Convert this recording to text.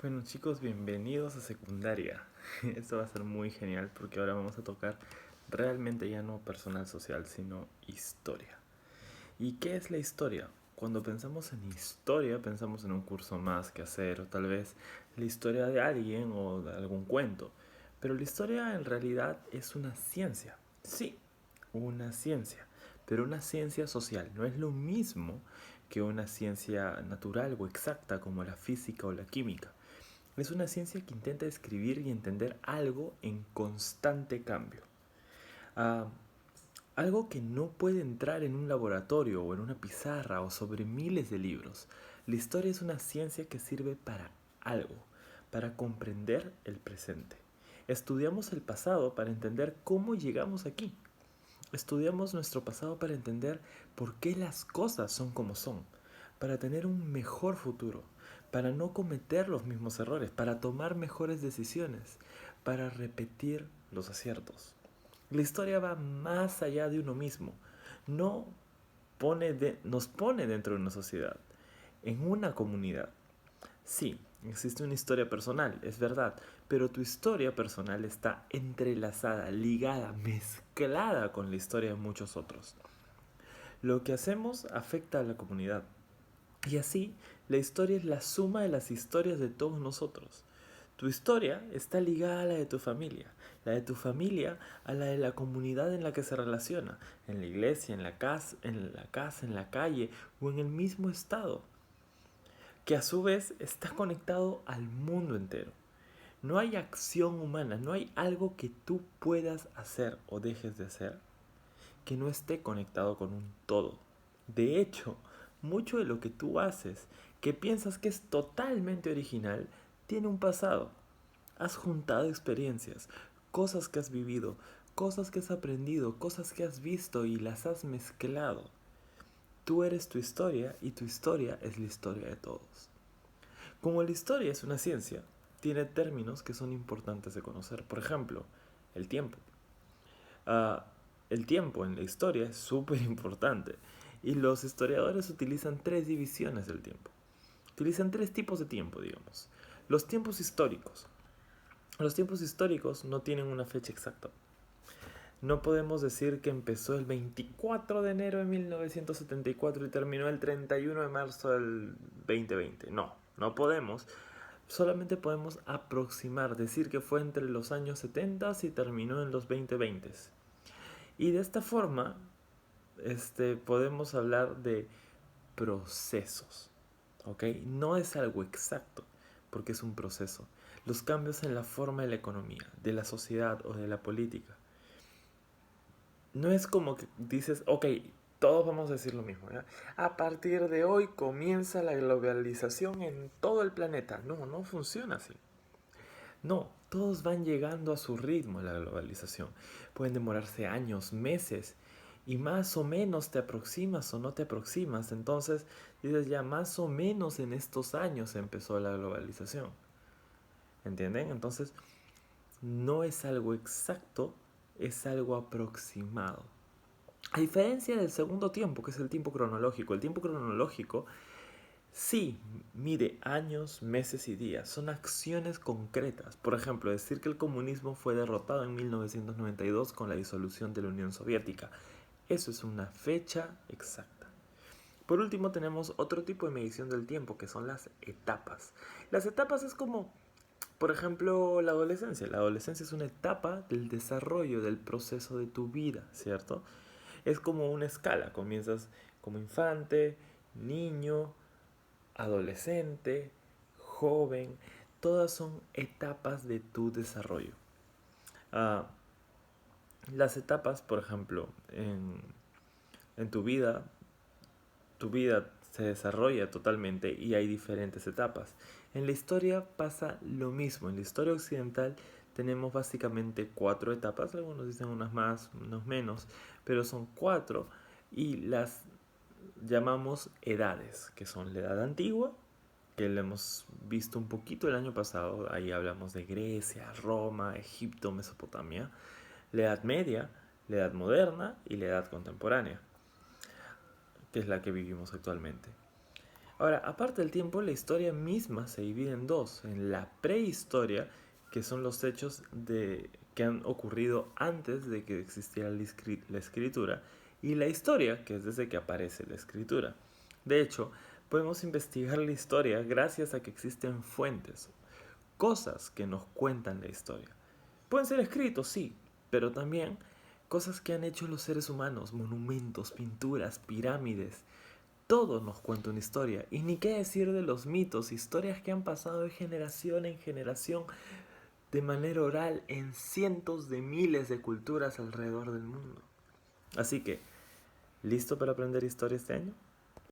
Bueno chicos, bienvenidos a secundaria. Esto va a ser muy genial porque ahora vamos a tocar realmente ya no personal social, sino historia. ¿Y qué es la historia? Cuando pensamos en historia, pensamos en un curso más que hacer, o tal vez la historia de alguien o de algún cuento. Pero la historia en realidad es una ciencia. Sí, una ciencia. Pero una ciencia social. No es lo mismo que una ciencia natural o exacta como la física o la química. Es una ciencia que intenta describir y entender algo en constante cambio. Ah, Algo que no puede entrar en un laboratorio o en una pizarra o sobre miles de libros. La historia es una ciencia que sirve para algo, para comprender el presente. Estudiamos el pasado para entender cómo llegamos aquí. Estudiamos nuestro pasado para entender por qué las cosas son como son, para tener un mejor futuro, para no cometer los mismos errores, para tomar mejores decisiones, para repetir los aciertos. La historia va más allá de uno mismo, no nos pone dentro de una sociedad, en una comunidad. Sí, existe una historia personal, es verdad, pero tu historia personal está entrelazada, ligada, mezclada con la historia de muchos otros. Lo que hacemos afecta a la comunidad. Y así, la historia es la suma de las historias de todos nosotros. Tu historia está ligada a la de tu familia, la de tu familia a la de la comunidad en la que se relaciona, en la iglesia, en la calle o en el mismo estado, que a su vez está conectado al mundo entero. No hay acción humana, no hay algo que tú puedas hacer o dejes de hacer que no esté conectado con un todo. De hecho, mucho de lo que tú haces, que piensas que es totalmente original, tiene un pasado. Has juntado experiencias, cosas que has vivido, cosas que has aprendido, cosas que has visto y las has mezclado. Tú eres tu historia y tu historia es la historia de todos. Como la historia es una ciencia, tiene términos que son importantes de conocer. Por ejemplo, el tiempo. Ah, el tiempo en la historia es súper importante y los historiadores utilizan tres divisiones del tiempo. Utilizan tres tipos de tiempo, digamos. Los tiempos históricos. Los tiempos históricos no tienen una fecha exacta. No podemos decir que empezó el 24 de enero de 1974 y terminó el 31 de marzo del 2020. No, no podemos. Solamente podemos aproximar, decir que fue entre los años 70 y terminó en los 2020. Y de esta forma, podemos hablar de procesos, ¿ok? No es algo exacto, porque es un proceso. Los cambios en la forma de la economía, de la sociedad o de la política. No es como que dices, ok, todos vamos a decir lo mismo, ¿ya? A partir de hoy comienza la globalización en todo el planeta. No, no funciona así. No, todos van llegando a su ritmo a la globalización. Pueden demorarse años, meses, y más o menos te aproximas o no te aproximas. Entonces dices ya más o menos en estos años empezó la globalización. ¿Entienden? Entonces no es algo exacto, es algo aproximado. A diferencia del segundo tiempo, que es el tiempo cronológico. El tiempo cronológico sí, mide años, meses y días. Son acciones concretas. Por ejemplo, decir que el comunismo fue derrotado en 1992 con la disolución de la Unión Soviética. Eso es una fecha exacta. Por último, tenemos otro tipo de medición del tiempo, que son las etapas. Las etapas es como, por ejemplo, la adolescencia. La adolescencia es una etapa del desarrollo, del proceso de tu vida, ¿cierto? Es como una escala. Comienzas como infante, niño, adolescente, joven, todas son etapas de tu desarrollo. Ah, las etapas, por ejemplo, en tu vida se desarrolla totalmente y hay diferentes etapas. En la historia pasa lo mismo. En la historia occidental tenemos básicamente cuatro etapas, algunos dicen unas más, unos menos, pero son cuatro y las llamamos edades, que son la edad antigua, que lo hemos visto un poquito el año pasado. Ahí hablamos de Grecia, Roma, Egipto, Mesopotamia, la Edad Media, la Edad Moderna y la Edad Contemporánea, que es la que vivimos actualmente. Ahora, aparte del tiempo, la historia misma se divide en dos, en la prehistoria, que son los hechos que han ocurrido antes de que existiera la escritura, y la historia, que es desde que aparece la escritura. De hecho, podemos investigar la historia gracias a que existen fuentes, cosas que nos cuentan la historia. Pueden ser escritos, sí, pero también cosas que han hecho los seres humanos, monumentos, pinturas, pirámides. Todo nos cuenta una historia. Y ni qué decir de los mitos, historias que han pasado de generación en generación de manera oral en cientos de miles de culturas alrededor del mundo. Así que, ¿listo para aprender historia este año?